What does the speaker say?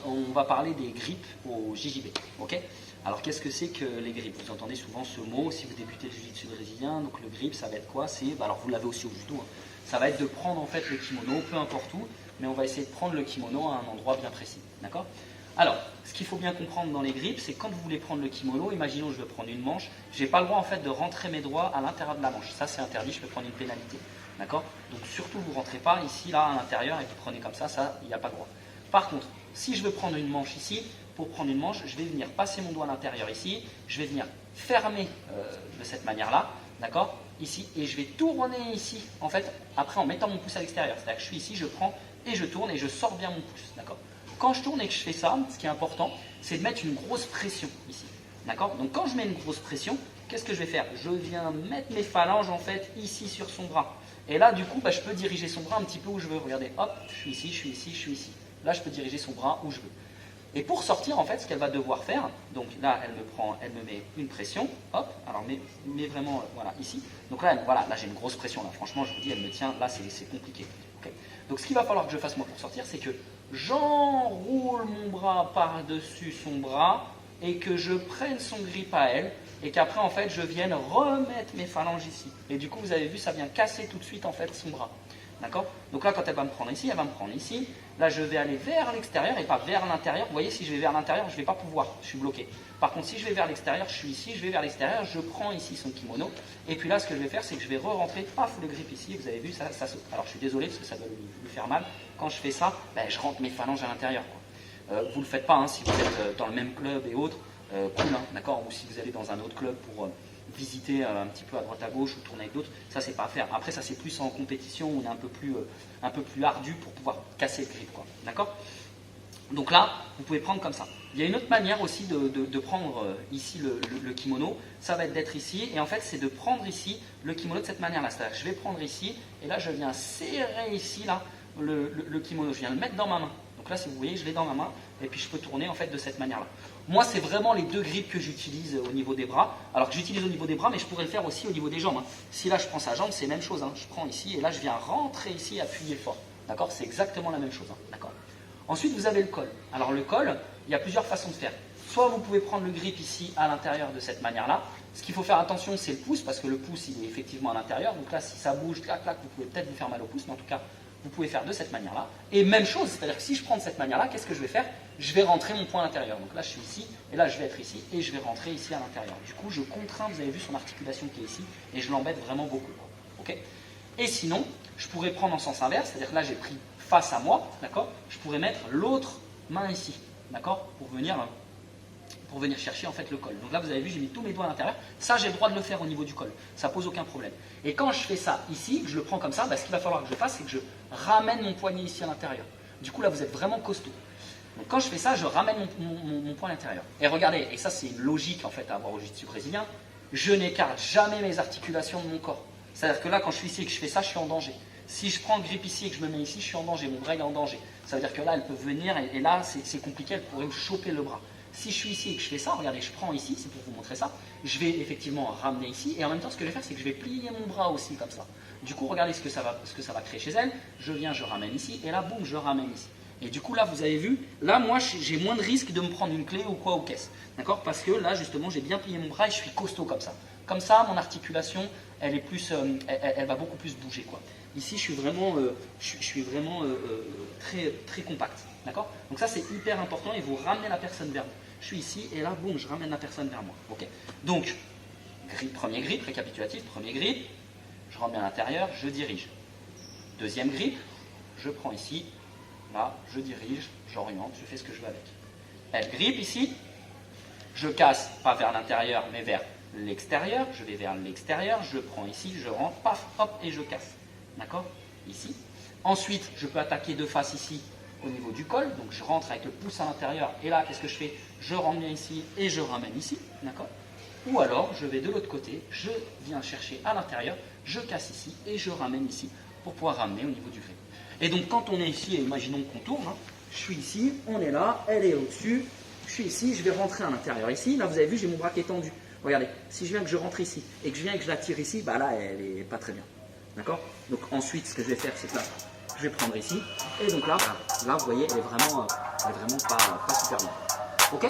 on va parler des grippes au JJB. Ok. Alors, qu'est-ce que c'est que les grippes? Vous entendez souvent ce mot si vous débutez le jiu-jitsu brésilien. Donc, le grip, ça va être quoi? Alors, vous l'avez aussi au judo. Hein. Ça va être de prendre en fait le kimono, peu importe où, mais on va essayer de prendre le kimono à un endroit bien précis. D'accord? Alors, ce qu'il faut bien comprendre dans les grippes, c'est quand vous voulez prendre le kimono, imaginons je veux prendre une manche, je n'ai pas le droit en fait de rentrer mes doigts à l'intérieur de la manche. Ça, c'est interdit, je peux prendre une pénalité. D'accord? Donc, surtout, vous ne rentrez pas ici, là, à l'intérieur et vous prenez comme ça, il n'y a pas de droit. Par contre, si je veux prendre une manche ici, pour prendre une manche, je vais venir passer mon doigt à l'intérieur ici, je vais venir fermer de cette manière-là, d'accord? Ici, et je vais tourner ici, en fait, après en mettant mon pouce à l'extérieur. C'est-à-dire que je suis ici, je prends et je tourne et je sors bien mon pouce, d'accord? Quand je tourne et que je fais ça, ce qui est important, c'est de mettre une grosse pression ici, d'accord? Donc quand je mets une grosse pression, qu'est-ce que je vais faire? Je viens mettre mes phalanges, en fait, ici sur son bras. Et là, du coup, je peux diriger son bras un petit peu où je veux. Regardez, hop, je suis ici, je suis ici, je suis ici. Là, je peux diriger son bras où je veux. Et pour sortir, en fait, ce qu'elle va devoir faire, donc là, elle me met une pression, hop, alors mais vraiment, voilà, ici. Donc là, voilà, là j'ai une grosse pression, là, franchement, je vous dis, elle me tient, là, c'est compliqué. Okay. Donc ce qu'il va falloir que je fasse moi pour sortir, c'est que j'enroule mon bras par-dessus son bras et que je prenne son grip à elle et qu'après, en fait, je vienne remettre mes phalanges ici. Et du coup, vous avez vu, ça vient casser tout de suite, en fait, son bras. D'accord? Donc là, quand elle va me prendre ici, elle va me prendre ici. Là, je vais aller vers l'extérieur et pas vers l'intérieur. Vous voyez, si je vais vers l'intérieur, je ne vais pas pouvoir, je suis bloqué. Par contre, si je vais vers l'extérieur, je suis ici, je vais vers l'extérieur, je prends ici son kimono. Et puis là, ce que je vais faire, c'est que je vais re-rentrer, paf, le grip ici. Vous avez vu, ça saute. Alors, je suis désolé parce que ça doit lui faire mal. Quand je fais ça, je rentre mes phalanges à l'intérieur. Vous ne le faites pas hein, si vous êtes dans le même club et autres. Cool, hein, d'accord? Ou si vous allez dans un autre club pour visiter un petit peu à droite à gauche ou tourner avec d'autres, ça c'est pas à faire. Après ça c'est plus en compétition, où on est un peu plus ardu pour pouvoir casser le grip, quoi. D'accord? Donc là, vous pouvez prendre comme ça. Il y a une autre manière aussi de prendre ici le kimono, ça va être d'être ici, et en fait c'est de prendre ici le kimono de cette manière-là. C'est-à-dire que je vais prendre ici, et là je viens serrer ici là, le kimono, je viens le mettre dans ma main. Donc là, si vous voyez, je l'ai dans ma main, et puis je peux tourner en fait de cette manière-là. Moi, c'est vraiment les deux grips que j'utilise au niveau des bras. Alors que j'utilise au niveau des bras, mais je pourrais le faire aussi au niveau des jambes. Hein. Si là, je prends sa jambe, c'est la même chose. Hein. Je prends ici, et là, je viens rentrer ici, appuyer fort. D'accord? C'est exactement la même chose. Hein. D'accord? Ensuite, vous avez le col. Alors le col, il y a plusieurs façons de faire. Soit vous pouvez prendre le grip ici à l'intérieur de cette manière-là. Ce qu'il faut faire attention, c'est le pouce, parce que le pouce, il est effectivement à l'intérieur. Donc là, si ça bouge, clac, clac, vous pouvez peut-être vous faire mal au pouce, mais en tout cas, vous pouvez faire de cette manière-là. Et même chose, c'est-à-dire que si je prends de cette manière-là, qu'est-ce que je vais faire? Je vais rentrer mon poing à l'intérieur. Donc là, je suis ici, et là, je vais être ici, et je vais rentrer ici à l'intérieur. Du coup, je contrains, vous avez vu son articulation qui est ici, et je l'embête vraiment beaucoup. Okay? Et sinon, je pourrais prendre en sens inverse, c'est-à-dire que là, j'ai pris face à moi, d'accord? Je pourrais mettre l'autre main ici, d'accord? Pour venir chercher en fait le col. Donc là, vous avez vu, j'ai mis tous mes doigts à l'intérieur. Ça, j'ai le droit de le faire au niveau du col. Ça pose aucun problème. Et quand je fais ça ici, je le prends comme ça, ce qu'il va falloir que je fasse, c'est que je ramène mon poignet ici à l'intérieur. Du coup, là, vous êtes vraiment costaud. Donc quand je fais ça, je ramène mon poing à l'intérieur. Et regardez, et ça, c'est une logique en fait à avoir au jiu-jitsu brésilien, je n'écarte jamais mes articulations de mon corps. C'est-à-dire que là, quand je suis ici et que je fais ça, je suis en danger. Si je prends le grip ici et que je me mets ici, je suis en danger. Mon bras est en danger. Ça veut dire que là, elle peut venir et là, c'est compliqué, elle pourrait me choper le bras. Si je suis ici et que je fais ça, regardez, je prends ici, c'est pour vous montrer ça, je vais effectivement ramener ici, et en même temps, ce que je vais faire, c'est que je vais plier mon bras aussi, comme ça. Du coup, regardez ce que ça va créer chez elle. Je viens, je ramène ici, et là, boum, je ramène ici. Et du coup, là, vous avez vu, là, moi, j'ai moins de risque de me prendre une clé ou quoi aux caisses. D'accord? Parce que là, justement, j'ai bien plié mon bras et je suis costaud comme ça. Comme ça, mon articulation, elle est plus, elle va beaucoup plus bouger, quoi. Ici, je suis vraiment très, très compact. D'accord? Donc ça, c'est hyper important et vous ramenez la personne vers vous. Je suis ici et là, boum, je ramène la personne vers moi. Okay? Donc, premier grip, récapitulatif, premier grip, je rentre bien à l'intérieur, je dirige. Deuxième grip, je prends ici, là, je dirige, j'oriente, je fais ce que je veux avec. Elle grippe ici, je casse, pas vers l'intérieur, mais vers l'extérieur, je vais vers l'extérieur, je prends ici, je rentre, paf, hop, et je casse. D'accord? Ici. Ensuite, je peux attaquer de face ici, au niveau du col, donc je rentre avec le pouce à l'intérieur, et là, qu'est-ce que je fais? Je rentre bien ici, et je ramène ici, d'accord? Ou alors, je vais de l'autre côté, je viens chercher à l'intérieur, je casse ici, et je ramène ici, pour pouvoir ramener au niveau du grip. Et donc, quand on est ici, et imaginons qu'on tourne, hein, je suis ici, on est là, elle est au-dessus, je suis ici, je vais rentrer à l'intérieur ici, là, vous avez vu, j'ai mon bras qui est tendu. Regardez, si je viens que je rentre ici, et que je viens que je la tire ici, bah là, elle n'est pas très bien. D'accord? Donc ensuite, ce que je vais faire, c'est que là, je vais prendre ici. Et donc là, vous voyez, elle est vraiment pas super longue. Ok?